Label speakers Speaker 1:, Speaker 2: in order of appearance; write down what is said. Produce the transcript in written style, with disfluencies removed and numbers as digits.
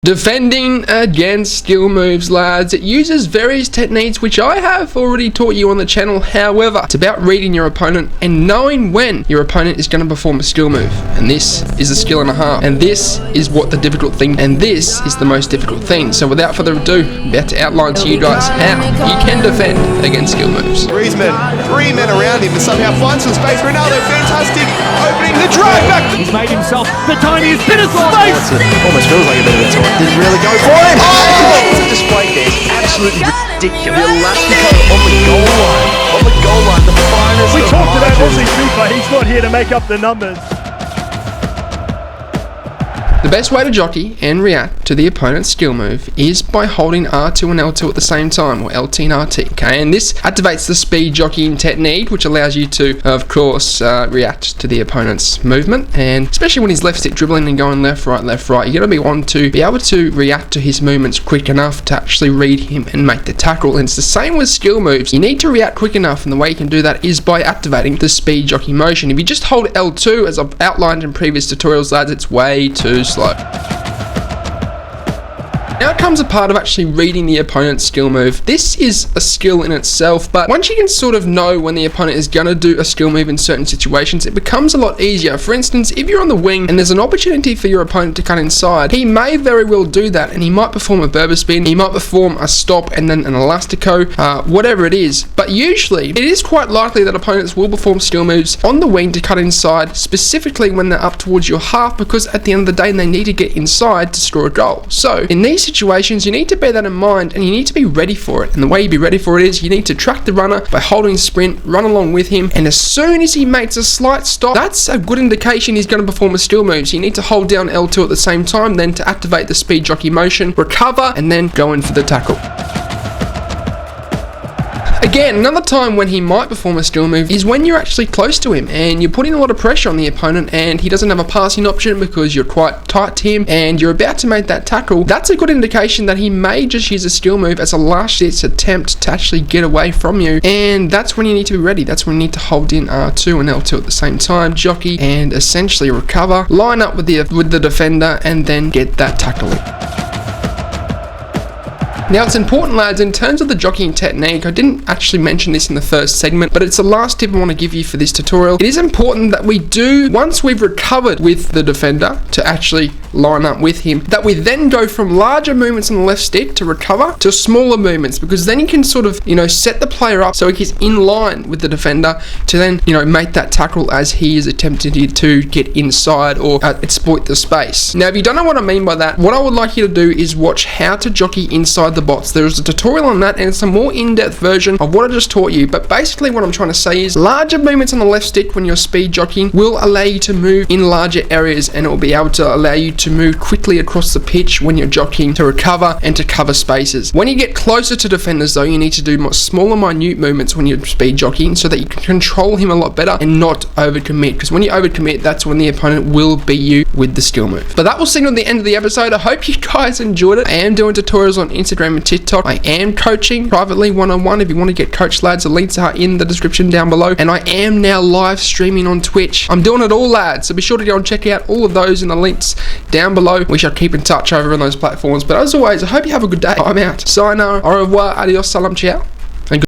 Speaker 1: Defending against skill moves, lads. It uses various techniques which I have already taught you on the channel. However, it's about reading your opponent and knowing when your opponent is going to perform a skill move. And this is a skill and a half. And this is what the difficult thing, and this is the most difficult thing. So without further ado, I'm about to outline to you guys how you can defend against skill moves.
Speaker 2: Griezmann, 3 men around him, and somehow finds some space. Ronaldo, fantastic, opening the drive back.
Speaker 3: He's made himself the tiniest bit of space.
Speaker 2: Almost feels like a bit of a toy. Didn't really go for it. Oh! The display there is absolutely ridiculous. The Elastico on the goal line. On the goal line, the finest.
Speaker 3: We talked about AUSSIEFIFA. He's not here to make up the numbers.
Speaker 1: The best way to jockey and react to the opponent's skill move is by holding R2 and L2 at the same time, or LT and RT, okay? And this activates the speed jockeying technique, which allows you to, of course, react to the opponent's movement. And especially when he's left stick dribbling and going left, right, you're going to be one to be able to react to his movements quick enough to actually read him and make the tackle. And it's the same with skill moves. You need to react quick enough, and the way you can do that is by activating the speed jockey motion. If you just hold L2, as I've outlined in previous tutorials, lads, it's way too slow. Now comes a part of actually reading the opponent's skill move. This is a skill in itself, but once you can sort of know when the opponent is going to do a skill move in certain situations, it becomes a lot easier. For instance, if you're on the wing and there's an opportunity for your opponent to cut inside, he may very well do that, and he might perform a Berber spin, he might perform a stop and then an elastico, whatever it is. But usually, it is quite likely that opponents will perform skill moves on the wing to cut inside, specifically when they're up towards your half, because at the end of the day, they need to get inside to score a goal. So, in these situations, you need to bear that in mind, and you need to be ready for it. And the way you be ready for it is you need to track the runner by holding sprint, run along with him, and as soon as he makes a slight stop, that's a good indication he's going to perform a skill move. So you need to hold down L2 at the same time, then to activate the speed jockey motion, recover, and then go in for the tackle. Again, another time when he might perform a skill move is when you're actually close to him and you're putting a lot of pressure on the opponent and he doesn't have a passing option because you're quite tight to him and you're about to make that tackle. That's a good indication that he may just use a skill move as a last-ditch attempt to actually get away from you, and that's when you need to be ready. That's when you need to hold in R2 and L2 at the same time, jockey, and essentially recover, line up with the defender, and then get that tackle in. Now, it's important, lads, in terms of the jockeying technique, I didn't actually mention this in the first segment, but it's the last tip I want to give you for this tutorial. It is important that we do, once we've recovered with the defender to actually line up with him, that we then go from larger movements on the left stick to recover to smaller movements, because then you can sort of, set the player up so he's in line with the defender to then, make that tackle as he is attempting to get inside or exploit the space. Now, if you don't know what I mean by that, what I would like you to do is watch how to jockey inside the box. There is a tutorial on that, and it's a more in-depth version of what I just taught you. But basically what I'm trying to say is larger movements on the left stick when you're speed jockeying will allow you to move in larger areas, and it will be able to allow you to move quickly across the pitch when you're jockeying to recover and to cover spaces. When you get closer to defenders though, you need to do much smaller, minute movements when you're speed jockeying so that you can control him a lot better and not overcommit, because when you overcommit, that's when the opponent will beat you with the skill move. But that will signal the end of the episode. I hope you guys enjoyed it. I am doing tutorials on Instagram and TikTok. I am coaching privately one-on-one. If you want to get coached, lads, the links are in the description down below, and I am now live streaming on Twitch. I'm doing it all, lads, so be sure to go and check out all of those in the links down below. We shall keep in touch over on those platforms, but as always, I hope you have a good day. I'm out. Sayonara, au revoir, adios, salam, ciao.